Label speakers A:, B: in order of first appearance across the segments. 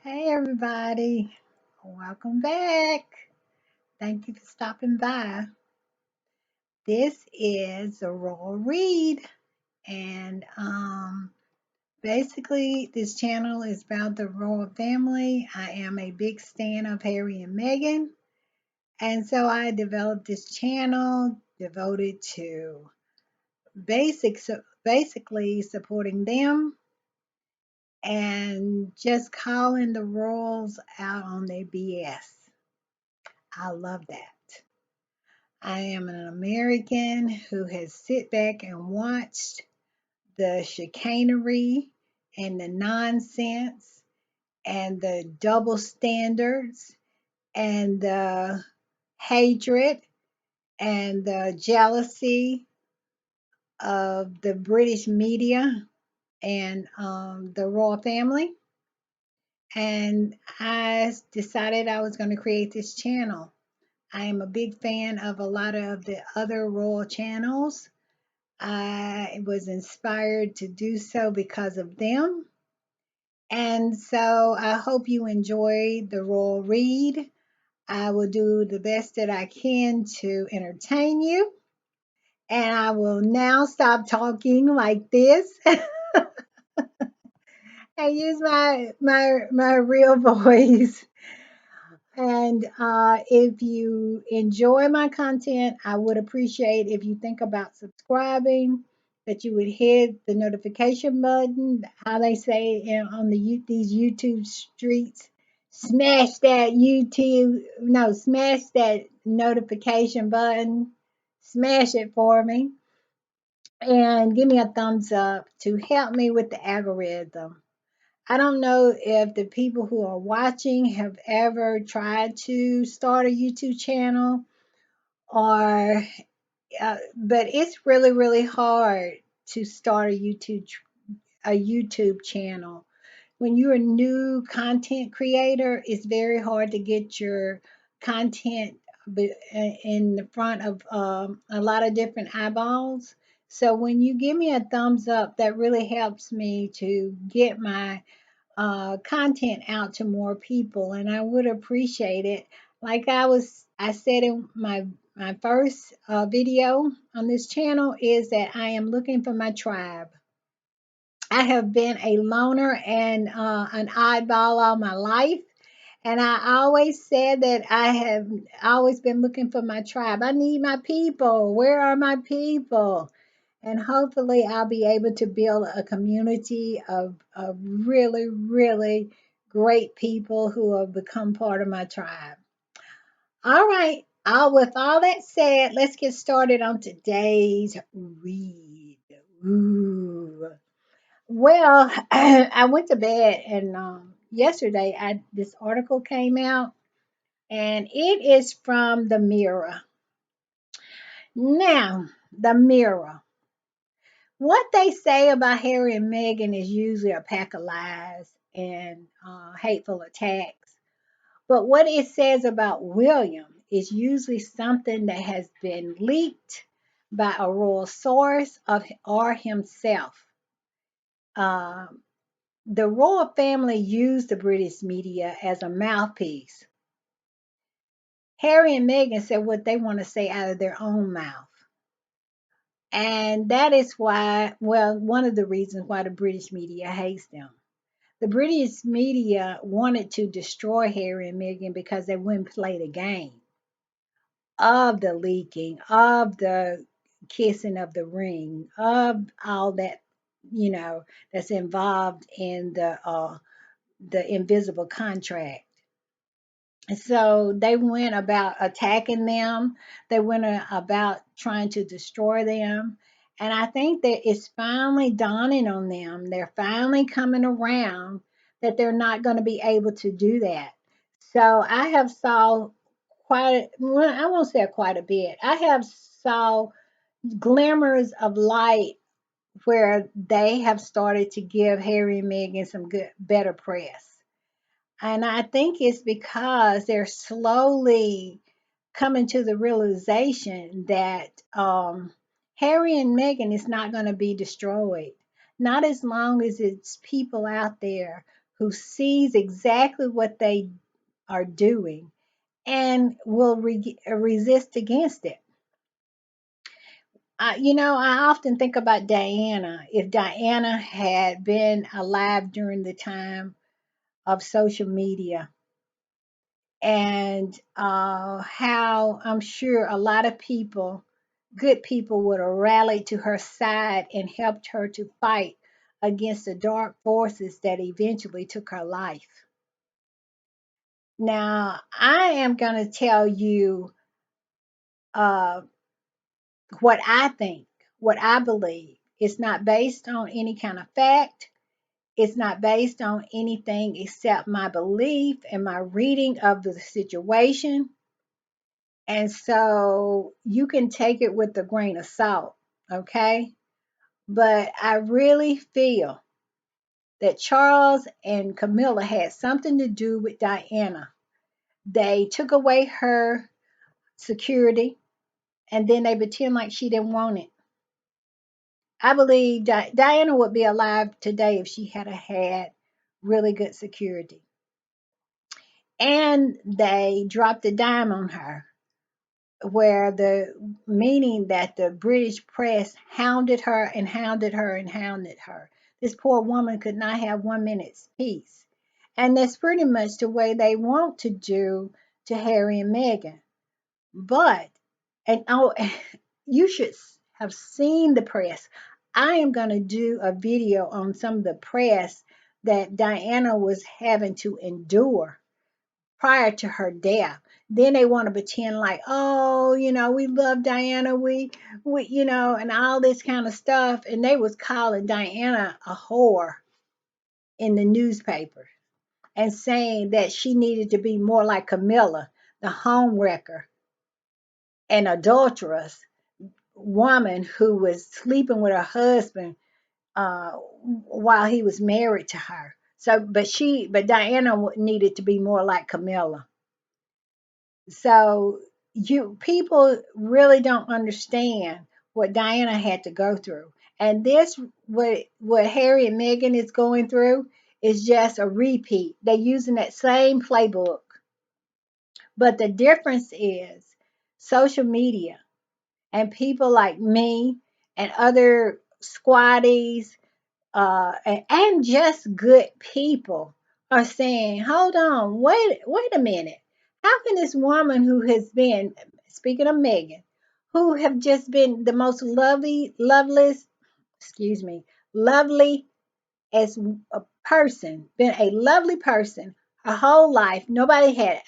A: Hey everybody, welcome back. Thank you for stopping by. This is a Royal Read, and basically, this channel is about the royal family. I am a big fan of Harry and Meghan, and so I developed this channel devoted to basically supporting them and just calling the royals out on their BS. I love that. I am an American who has sit back and watched the chicanery and the nonsense and the double standards and the hatred and the jealousy of the British media and the royal family. And I decided I was going to create this channel. I am a big fan of a lot of the other royal channels. I was inspired to do so because of them. And so I hope you enjoy the royal read. I will do the best that I can to entertain you. And I will now stop talking like this and use my real voice. And if you enjoy my content, I would appreciate if you think about subscribing, that you would hit the notification button, how they say on these YouTube streets, smash that YouTube, no, smash that notification button, smash it for me, and give me a thumbs up to help me with the algorithm. I don't know if the people who are watching have ever tried to start a YouTube channel or, but it's really, really hard to start a YouTube channel. When you're a new content creator, it's very hard to get your content in the front of a lot of different eyeballs. So when you give me a thumbs up, that really helps me to get my content out to more people, and I would appreciate it. Like I said in my first video on this channel, is that I am looking for my tribe. I have been a loner and an oddball all my life. And I always said that I have always been looking for my tribe. I need my people. Where are my people? And hopefully, I'll be able to build a community of really, really great people who have become part of my tribe. All right. With all that said, let's get started on today's read. Ooh. Well, I went to bed and yesterday this article came out and it is from the Mirror. Now, the Mirror. What they say about Harry and Meghan is usually a pack of lies and hateful attacks. But what it says about William is usually something that has been leaked by a royal source or himself. Um, the royal family used the British media as a mouthpiece. Harry and Meghan said what they want to say out of their own mouth. And that is why, well, one of the reasons why the British media hates them. The British media wanted to destroy Harry and Meghan because they wouldn't play the game of the leaking, of the kissing of the ring, of all that, you know, that's involved in the invisible contract. So they went about attacking them. They went about trying to destroy them. And I think that it's finally dawning on them. They're finally coming around that they're not going to be able to do that. So I have saw well, I won't say quite a bit. I have saw glimmers of light where they have started to give Harry and Meghan some better press. And I think it's because they're slowly coming to the realization that Harry and Meghan is not going to be destroyed. Not as long as it's people out there who sees exactly what they are doing and will resist against it. I often think about Diana. If Diana had been alive during the time of social media, and how I'm sure a lot of people, good people, would have rallied to her side and helped her to fight against the dark forces that eventually took her life. Now, I am going to tell you uh, what I think, what I believe. It's not based on any kind of fact. It's not based on anything except my belief and my reading of the situation. And so you can take it with a grain of salt, okay? But I really feel that Charles and Camilla had something to do with Diana. They took away her security and then they pretend like she didn't want it. I believe Diana would be alive today if she had had really good security. And they dropped a dime on her, where the meaning that the British press hounded her and hounded her and hounded her. This poor woman could not have 1 minute's peace. And that's pretty much the way they want to do to Harry and Meghan. But, and oh, you should have seen the press. I am going to do a video on some of the press that Diana was having to endure prior to her death. Then they want to pretend like, oh, we love Diana, and all this kind of stuff. And they was calling Diana a whore in the newspaper and saying that she needed to be more like Camilla, the homewrecker and adulteress woman who was sleeping with her husband while he was married to her. So, but Diana needed to be more like Camilla. So you people really don't understand what Diana had to go through. And this what Harry and Meghan is going through is just a repeat. They're using that same playbook. But the difference is social media and people like me and other squatties and just good people are saying, hold on, wait a minute. How can this woman who has been, speaking of Megan, who have just been the most loveliest, excuse me, lovely as a person, been a lovely person her whole life. Nobody had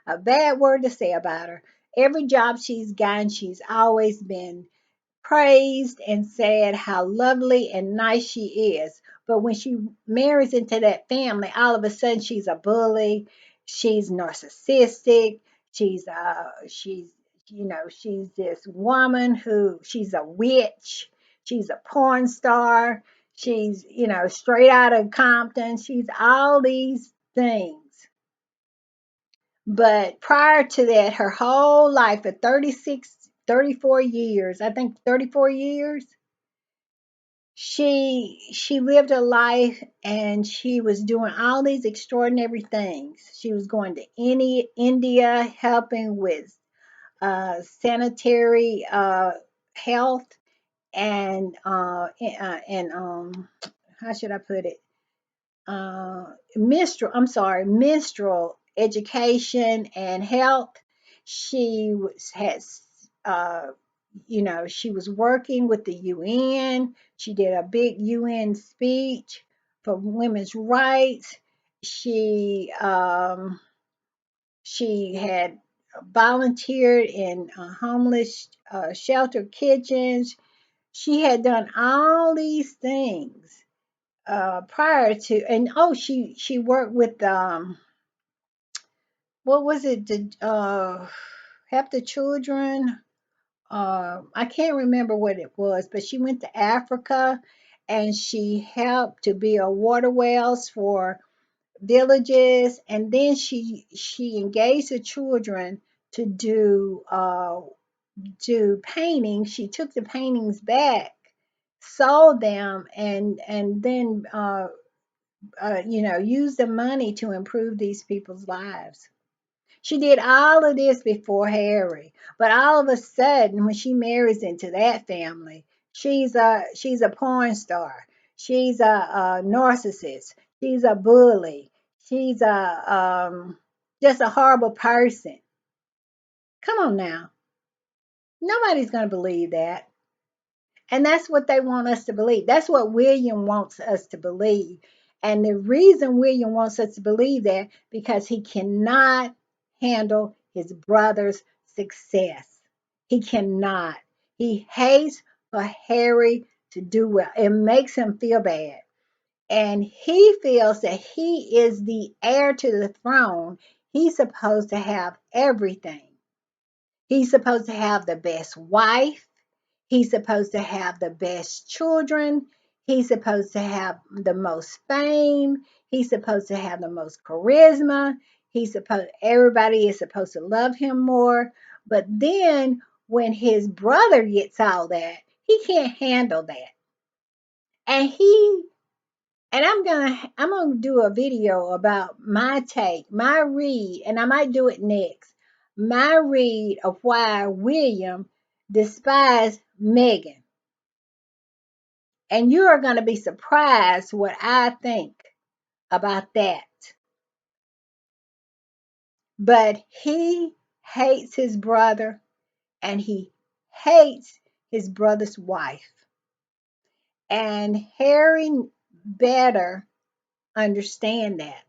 A: a bad word to say about her. Every job she's gotten, she's always been praised and said how lovely and nice she is. But when she marries into that family, all of a sudden she's a bully, she's narcissistic, she's she's this woman who she's a witch, she's a porn star, she's straight out of Compton, she's all these things. But prior to that, her whole life for 36, 34 years, I think 34 years, she lived a life and she was doing all these extraordinary things. She was going to India, helping with sanitary health and how should I put it? Menstrual education and health. She was has she was working with the UN. She did a big UN speech for women's rights. She she had volunteered in homeless shelter kitchens. She had done all these things prior to, and oh, she worked with what was it, the help the children. I can't remember what it was, but she went to Africa and she helped to build water wells for villages, and then she engaged the children to do paintings. She took the paintings back, sold them, and then use the money to improve these people's lives. She did all of this before Harry, but all of a sudden, when she marries into that family, she's a porn star. She's a narcissist. She's a bully. She's a just a horrible person. Come on now, nobody's gonna believe that. And that's what they want us to believe. That's what William wants us to believe. And the reason William wants us to believe that because he cannot handle his brother's success. He cannot. He hates for Harry to do well. It makes him feel bad. And he feels that he is the heir to the throne. He's supposed to have everything. He's supposed to have the best wife. He's supposed to have the best children. He's supposed to have the most fame. He's supposed to have the most charisma. Everybody is supposed to love him more. But then when his brother gets all that, he can't handle that. And I'm gonna do a video about my take, my read, and I might do it next. My read of why William despised Meghan. And you are going to be surprised what I think about that. But he hates his brother and he hates his brother's wife. And Harry better understand that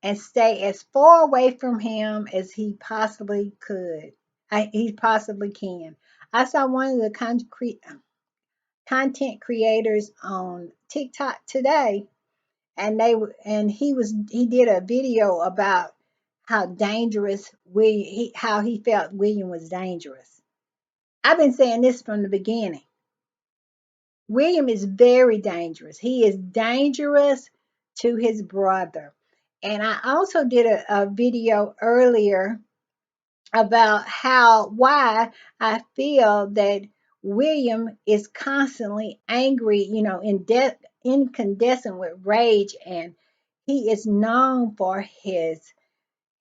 A: and stay as far away from him as he possibly could. He possibly can. I saw one of the content creators on TikTok today, and he did a video about how dangerous how he felt William was dangerous. I've been saying this from the beginning. William is very dangerous. He is dangerous to his brother. And I also did a video earlier about why I feel that William is constantly angry, incandescent with rage, and he is known for his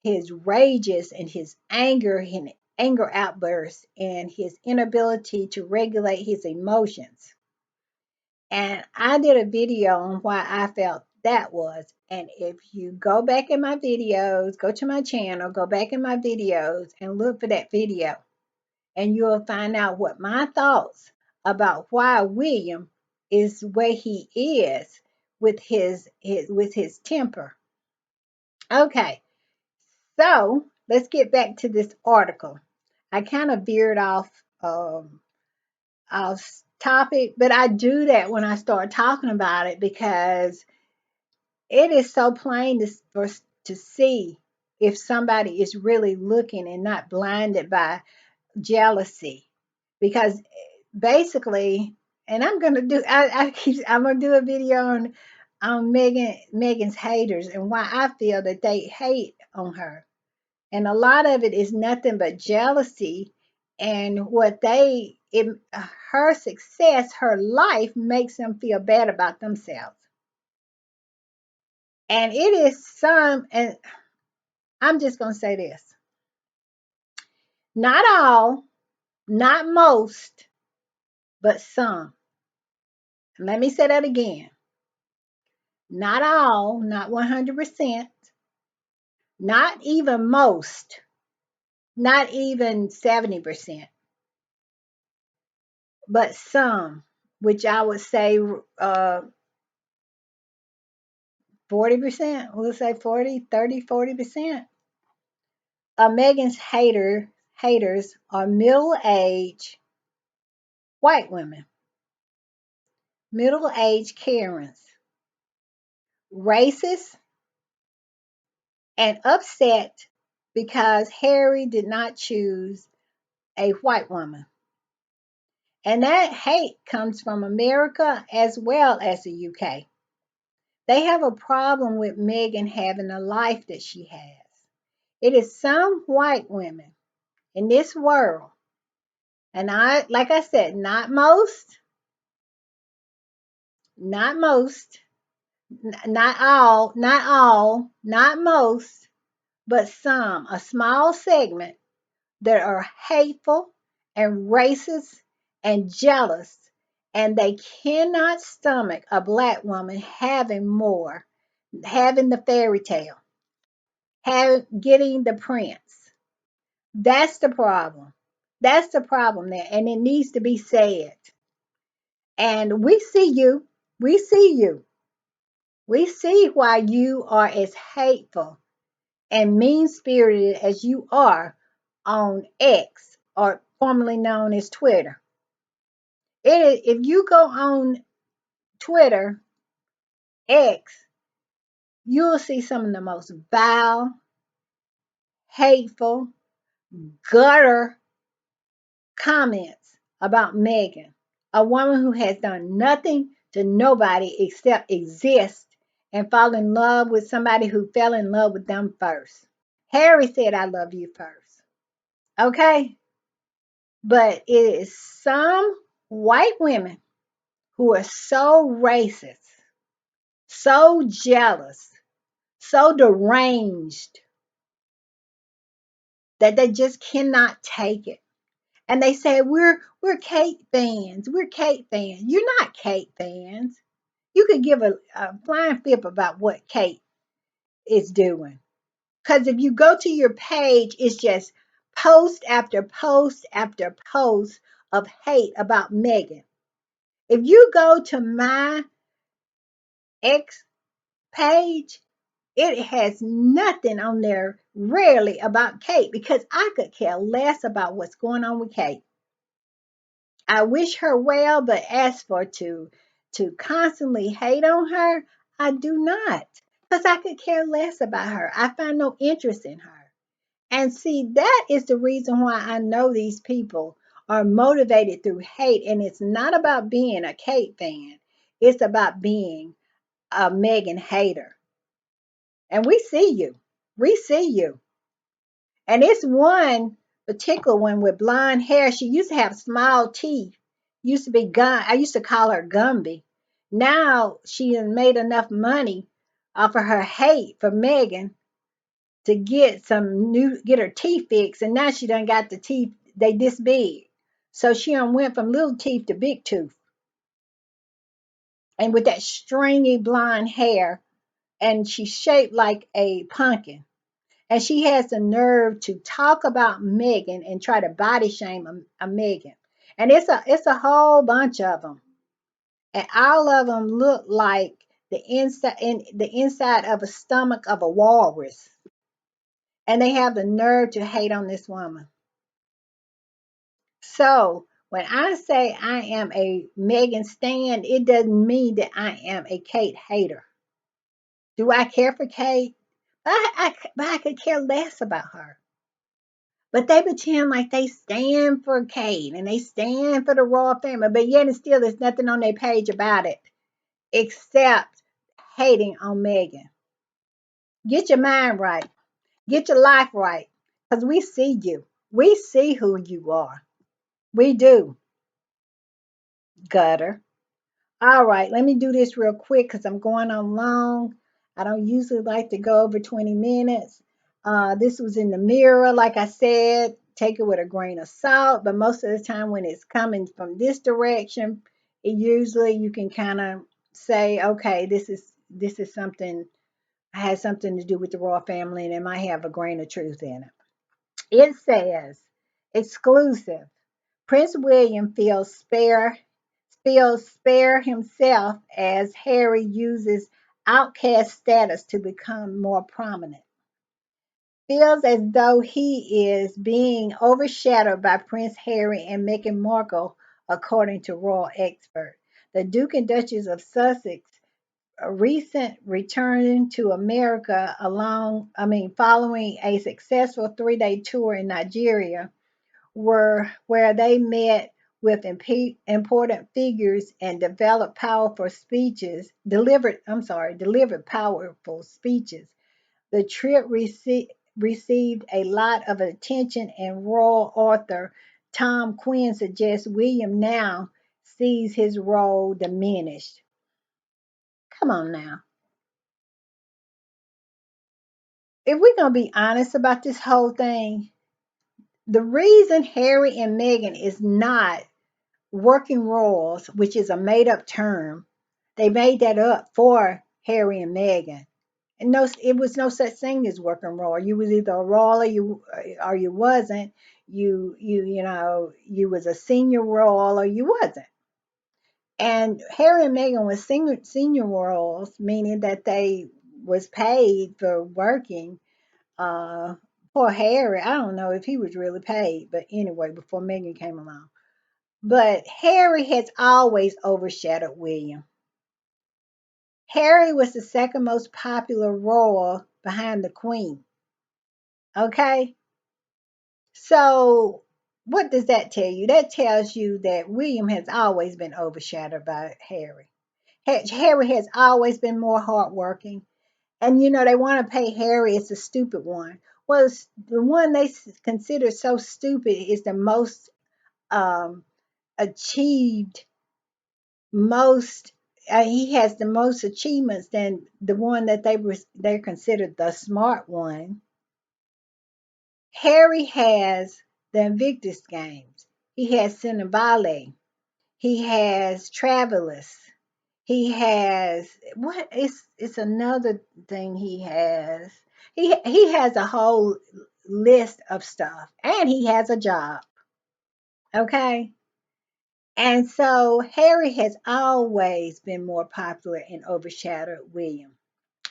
A: rages and his anger outbursts and his inability to regulate his emotions. And I did a video on why I felt that was. And if you go back in my videos, go to my channel, go back in my videos and look for that video, and you'll find out what my thoughts about why William is the way he is with his temper. Okay, so let's get back to this article. I kind of veered off topic, but I do that when I start talking about it because it is so plain to see if somebody is really looking and not blinded by jealousy. Because basically, and I'm gonna do a video on Megan's haters and why I feel that they hate on her. And a lot of it is nothing but jealousy and her success, her life makes them feel bad about themselves. And it is and I'm just going to say this: not all, not most, but some. Let me say that again. Not all, not 100%, not even most, not even 70%, but some, which I would say 40%, we'll say 40%, of Megan's haters are middle-aged white women, middle-aged Karens, racist, and upset because Harry did not choose a white woman. And that hate comes from America as well as the UK. They have a problem with Meghan having the life that she has. It is some white women in this world, and like I said, not most, not most, but some, a small segment that are hateful and racist and jealous, and they cannot stomach a black woman having more, having the fairy tale, getting the prince. That's the problem. That's the problem there, and it needs to be said. And we see you. We see you. We see why you are as hateful and mean spirited as you are on X, or formerly known as Twitter. If you go on Twitter, X, you'll see some of the most vile, hateful, gutter comments about Megan, a woman who has done nothing to nobody except exist and fall in love with somebody who fell in love with them first. Harry said, I love you first. Okay? But it is some white women who are so racist, so jealous, so deranged that they just cannot take it. And they say, we're Kate fans. We're Kate fans. You're not Kate fans. You could give a flying flip about what Kate is doing. Because if you go to your page, it's just post after post after post of hate about Megan. If you go to my X page, it has nothing on there rarely about Kate, because I could care less about what's going on with Kate. I wish her well, but as for to constantly hate on her, I do not, because I could care less about her. I find no interest in her. And see, that is the reason why I know these people are motivated through hate. And it's not about being a Kate fan, it's about being a Megan hater. And we see you. We see you. And it's one particular one with blonde hair. She used to have small teeth. Used to be Gun. I used to call her Gumby. Now she has made enough money off of her hate for Megan to get her teeth fixed, and now she done got the teeth, they this big. So she done went from little teeth to big tooth, and with that stringy blonde hair, and she's shaped like a pumpkin. And she has the nerve to talk about Megan and try to body shame a Megan. And it's a whole bunch of them, and all of them look like the inside of a stomach of a walrus, and they have the nerve to hate on this woman. So when I say I am a Megan stan, it doesn't mean that I am a Kate hater. Do I care for Kate? But I could care less about her. But they pretend like they stand for Kate and they stand for the royal family, but yet and still there's nothing on their page about it except hating on Megan. Get your mind right. Get your life right. Because we see you. We see who you are. We do, gutter. All right, let me do this real quick because I'm going on long. I don't usually like to go over 20 minutes. This was in the mirror, like I said. Take it with a grain of salt, but most of the time when it's coming from this direction, it usually you can kind of say, okay, this is something has something to do with the royal family, and it might have a grain of truth in it. It says exclusive. Prince William feels spare himself as Harry uses outcast status to become more prominent. Feels as though he is being overshadowed by Prince Harry and Meghan Markle, according to royal expert. The Duke and Duchess of Sussex recent return to America following a successful 3-day tour in Nigeria where they met with important figures and delivered powerful speeches. The trip received a lot of attention, and royal author Tom Quinn suggests William now sees his role diminished. Come on now. if we're gonna be honest about this whole thing, the reason Harry and Meghan is not working royals, which is a made up term, they made that up for Harry and Meghan. And no, it was no such thing as working royal. You was either a royal or you wasn't. You was a senior royal or you wasn't. And Harry and Meghan was senior royals, meaning that they was paid for working. Uh, Poor Harry, I don't know if he was really paid, but anyway, before Meghan came along. But Harry has always overshadowed William. Harry was the second most popular royal behind the Queen. Okay? So, what does that tell you? That tells you that William has always been overshadowed by Harry. Harry has always been more hardworking. And they want to pay Harry as the stupid one. Well, the one they consider so stupid is the most um, achieved, most. He has the most achievements than the one that they're considered the smart one. Harry has the Invictus Games. He has Cinevale. He has Travelers. He has what is it's another thing he has. He has a whole list of stuff and he has a job. Okay? And so Harry has always been more popular and overshadowed William.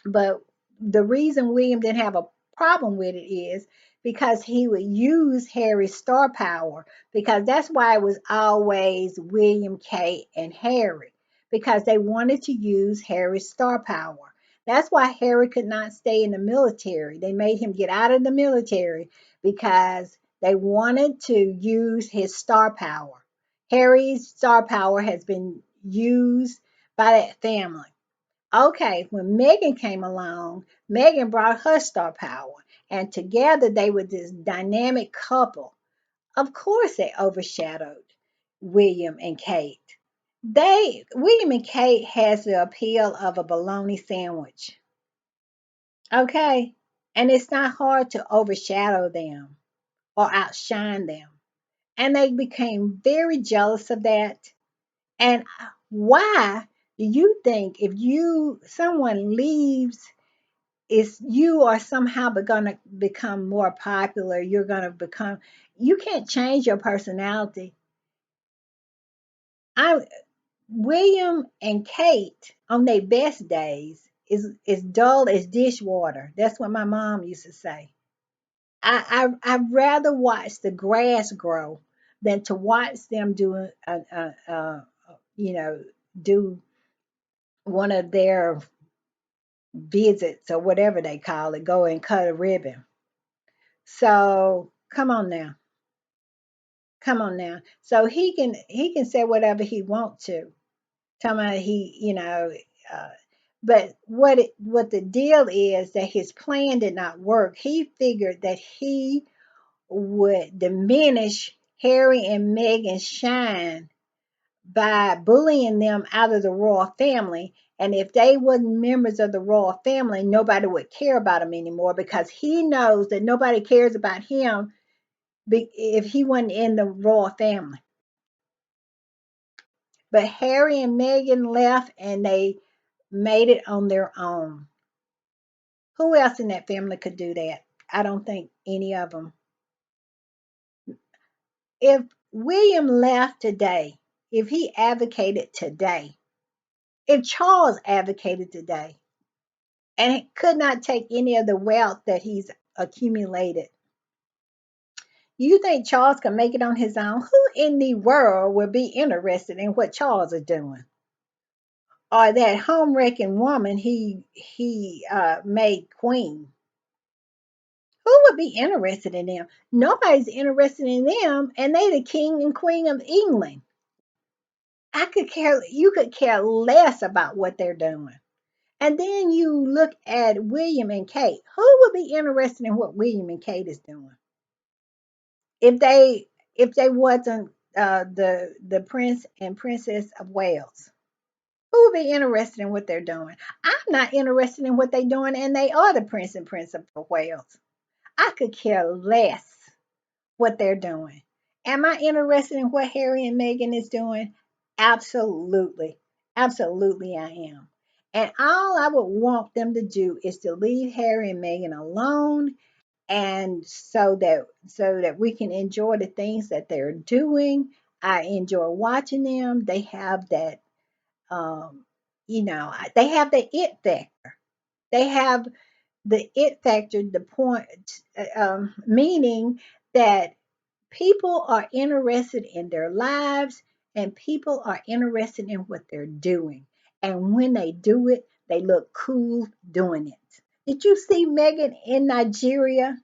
A: But the reason William didn't have a problem with it is because he would use Harry's star power, because that's why it was always William, Kate, and Harry, because they wanted to use Harry's star power. That's why Harry could not stay in the military. They made him get out of the military because they wanted to use his star power. Harry's star power has been used by that family. Okay, when Megan came along, Megan brought her star power, and together they were this dynamic couple. Of course, they overshadowed William and Kate. William and Kate has the appeal of a bologna sandwich. Okay, and it's not hard to overshadow them or outshine them, and they became very jealous of that. And why do you think if you someone leaves, is you are somehow going to become more popular, you're going to become, you can't change your personality. I William and Kate on their best days is dull as dishwater. That's what my mom used to say. I'd rather watch the grass grow than to watch them you know do one of their visits or whatever they call it, go and cut a ribbon. So come on now. Come on now. So he can say whatever he wants to. Tell me uh, but what the deal is that his plan did not work. He figured that he would diminish Harry and Meghan's shine by bullying them out of the royal family. And if they wasn't members of the royal family, nobody would care about him anymore, because he knows that nobody cares about him if he wasn't in the royal family. But Harry and Meghan left and they made it on their own. Who else in that family could do that? I don't think any of them. If William left today, if he advocated today, if Charles advocated today, and could not take any of the wealth that he's accumulated, you think Charles can make it on his own? Who in the world would be interested in what Charles is doing? Or that home wrecking woman he made queen? Who would be interested in them? Nobody's interested in them, and they the king and queen of England. You could care less about what they're doing. And then you look at William and Kate. Who would be interested in what William and Kate is doing if they wasn't the prince and princess of Wales? Who would be interested in what they're doing? I'm not interested in what they're doing, and they are the Prince and Princess of Wales. I could care less what they're doing. Am I interested in what Harry and Meghan is doing? Absolutely. Absolutely, I am. And all I would want them to do is to leave Harry and Meghan alone, and so that we can enjoy the things that they're doing. I enjoy watching them. They have that they have the it factor. They have the it factor, the point, meaning that people are interested in their lives and people are interested in what they're doing. And when they do it, they look cool doing it. Did you see Megan in Nigeria?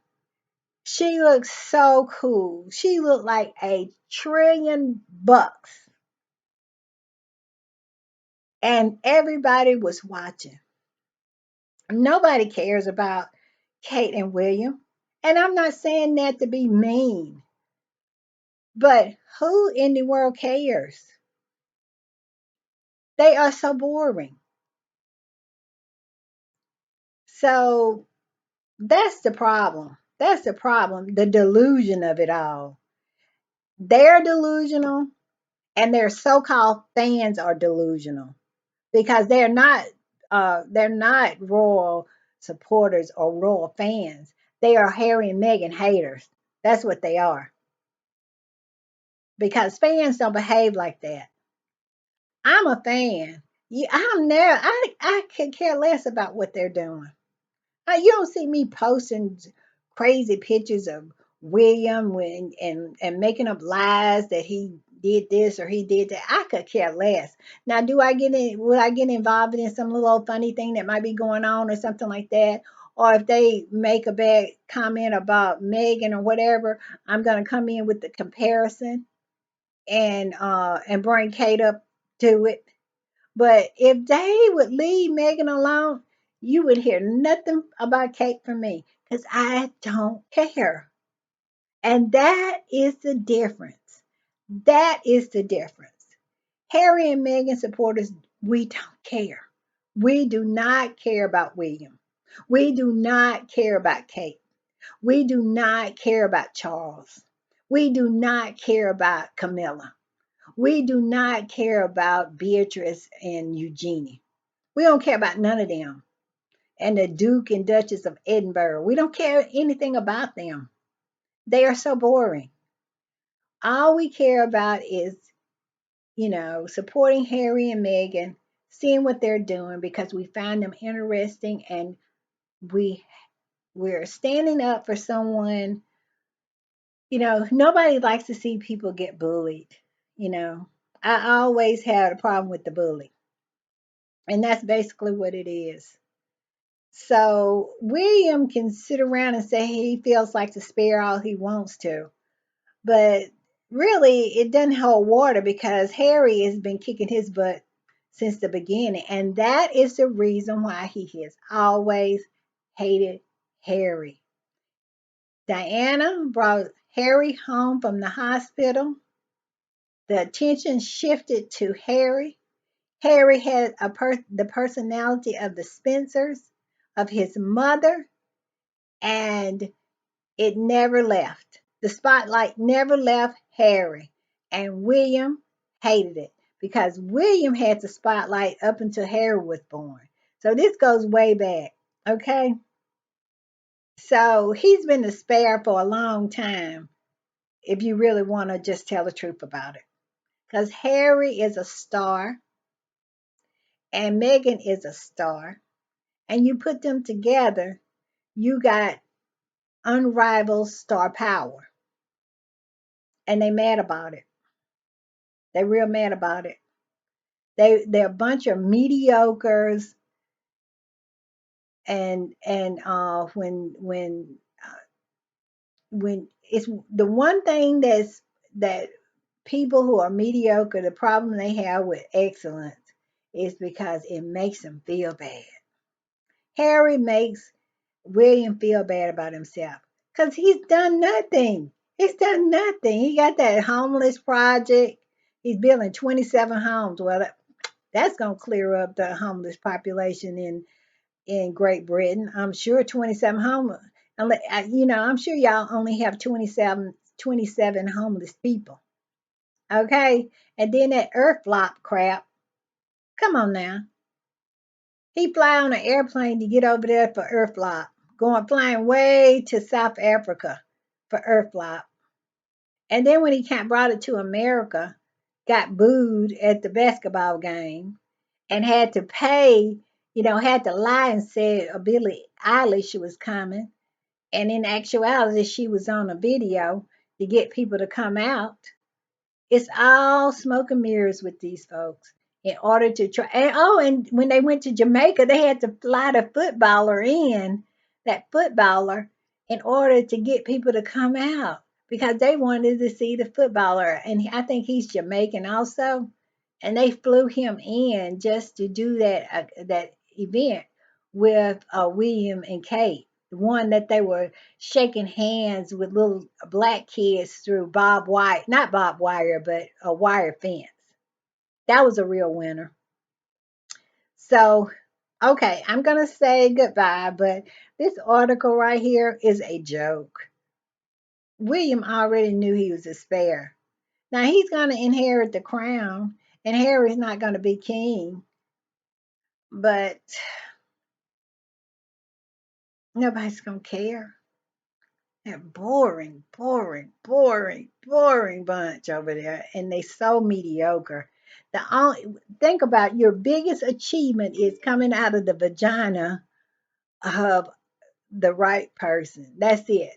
A: She looks so cool. She looked like $1 trillion. And everybody was watching. Nobody cares about Kate and William. And I'm not saying that to be mean, but who in the world cares? They are so boring. So that's the problem. That's the problem. The delusion of it all. They're delusional, and their so-called fans are delusional because they're not royal supporters or royal fans. They are Harry and Meghan haters. That's what they are. Because fans don't behave like that. I'm a fan. I could care less about what they're doing. You don't see me posting crazy pictures of William and making up lies that he did this or he did that. I could care less. Now, would I get involved in some little old funny thing that might be going on or something like that? Or if they make a bad comment about Megan or whatever, I'm gonna come in with the comparison and bring Kate up to it. But if they would leave Megan alone, you would hear nothing about Kate from me because I don't care. And that is the difference. That is the difference. Harry and Meghan supporters, we don't care. We do not care about William. We do not care about Kate. We do not care about Charles. We do not care about Camilla. We do not care about Beatrice and Eugenie. We don't care about none of them. And the Duke and Duchess of Edinburgh. We don't care anything about them. They are so boring. All we care about is, supporting Harry and Meghan, seeing what they're doing because we find them interesting and we we're standing up for someone. Nobody likes to see people get bullied. You know, I always had a problem with the bully. And that's basically what it is. So William can sit around and say he feels like to spare all he wants to, but really it doesn't hold water because Harry has been kicking his butt since the beginning, and that is the reason why he has always hated Harry. Diana brought Harry home from the hospital. The attention shifted to Harry. Harry had the personality of the Spencers, of his mother, and it never left. The spotlight never left Harry, and William hated it because William had the spotlight up until Harry was born. So this goes way back, okay? So he's been the spare for a long time, if you really want to just tell the truth about it. Because Harry is a star and Meghan is a star, and you put them together, you got unrivaled star power. And they mad about it. They real mad about it. They're a bunch of mediocres, and when it's the one thing that people who are mediocre, the problem they have with excellence is because it makes them feel bad. Harry makes William feel bad about himself because he's done nothing. He's done nothing. He got that homeless project. He's building 27 homes. Well, That's gonna clear up the homeless population in Great Britain. I'm sure 27 homeless. I'm sure y'all only have 27 homeless people. Okay, and then that earth flop crap. Come on now. He fly on an airplane to get over there for earth flop, going flying way to South Africa for earth flop. And then when he brought it to America, got booed at the basketball game and had to pay, had to lie and say Billie Eilish was coming. And in actuality, she was on a video to get people to come out. It's all smoke and mirrors with these folks in order to try. And when they went to Jamaica, they had to fly the footballer in, that footballer, in order to get people to come out because they wanted to see the footballer. And I think he's Jamaican also. And they flew him in just to do that event with William and Kate, the one that they were shaking hands with little black kids through Bob Wire, not Bob Wire, but a wire fence. That was a real winner. So, okay, I'm going to say goodbye, but this article right here is a joke. William already knew he was a spare. Now he's going to inherit the crown, and Harry's not going to be king, but nobody's going to care. They're boring, boring, boring, boring bunch over there, and they so mediocre. The only think about your biggest achievement is coming out of the vagina of the right person. That's it.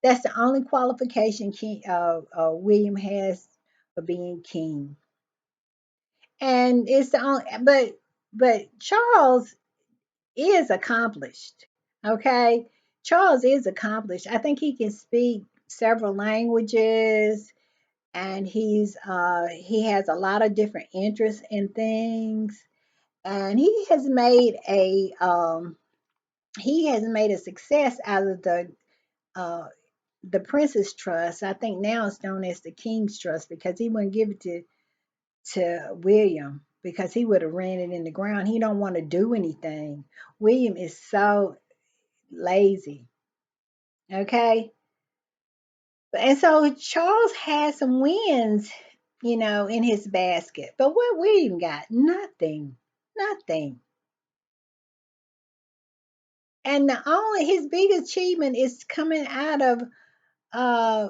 A: That's the only qualification William has for being king, and it's the only. But Charles is accomplished. Okay. Charles is accomplished. I think he can speak several languages and he has a lot of different interests in things. And he has made a success out of uh the Prince's Trust. I think now it's known as the King's Trust because he wouldn't give it to William because he would have ran it in the ground. He don't want to do anything. William is so lazy. Okay. And so Charles had some wins, in his basket. But what William got? Nothing. Nothing. And the only his big achievement is coming out of uh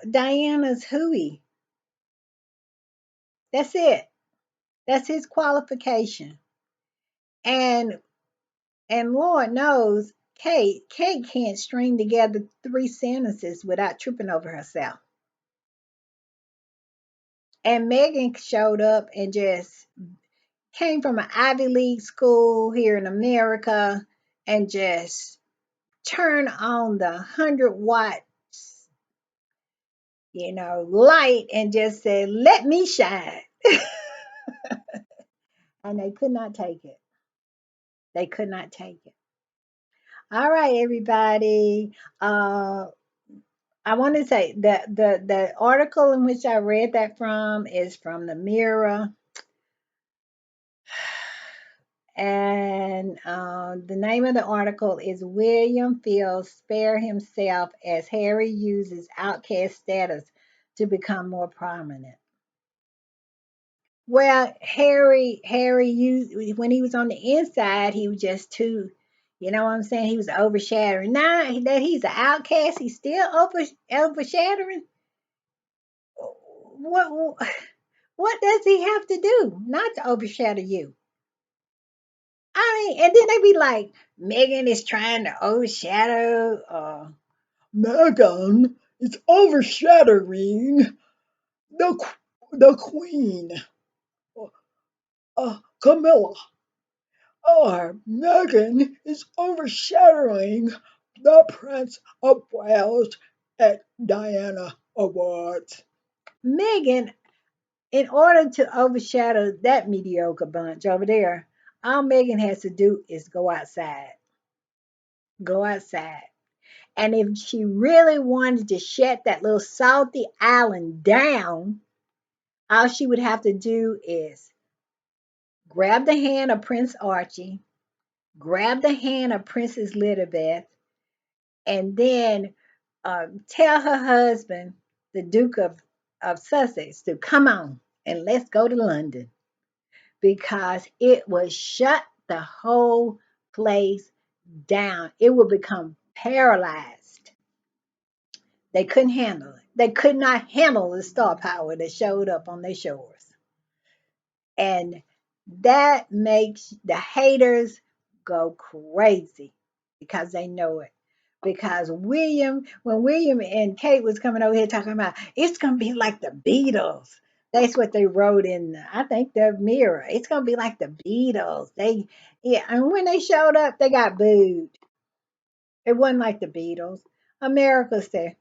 A: Diana's hooey. That's it. That's his qualification. And Lord knows Kate can't string together 3 sentences without tripping over herself. And Megan showed up and just came from an Ivy League school here in America and just turned on the 100 watt, light and just said, "Let me shine." And they could not take it. They could not take it. All right, everybody. I want to say that the article in which I read that from is from the Mirror. And the name of the article is William Feels Spare Himself as Harry Uses Outcast Status to Become More Prominent. Well, Harry used when he was on the inside, he was just too, you know what I'm saying? He was overshadowing. Now that he's an outcast, he's still overshadowing. What what does he have to do not to overshadow you? I mean, and then they be like, Megan is trying to overshadow. Megan is overshadowing the queen, Camilla. Or Megan is overshadowing the Prince of Wales at Diana Awards. Megan, in order to overshadow that mediocre bunch over there, all Megan has to do is go outside. Go outside. And if she really wanted to shut that little salty island down, all she would have to do is grab the hand of Prince Archie, grab the hand of Princess Elizabeth, and then tell her husband, the Duke of Sussex, to come on and let's go to London because it would shut the whole place down. It would become paralyzed. They couldn't handle it. They could not handle the star power that showed up on their shores. And that makes the haters go crazy because they know it. Because when William and Kate was coming over here talking about it's gonna be like the Beatles. That's what they wrote in I think the Mirror. It's gonna be like the Beatles. Yeah, and when they showed up, they got booed. It wasn't like the Beatles. America said,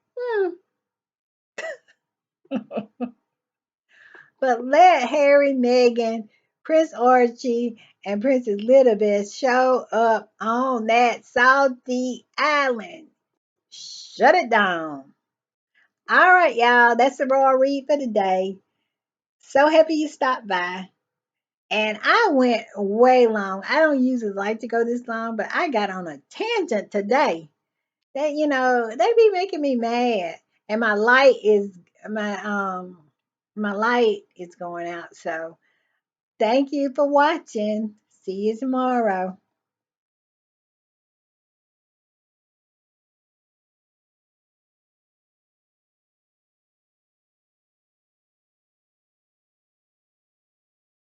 A: but let Harry, Meghan, Prince Archie, and Princess Elizabeth show up on that salty island. Shut it down. All right, y'all. That's the raw read for today. So happy you stopped by. And I went way long. I don't usually like to go this long, but I got on a tangent today. That they be making me mad. And my light is going out. So thank you for watching. See you tomorrow.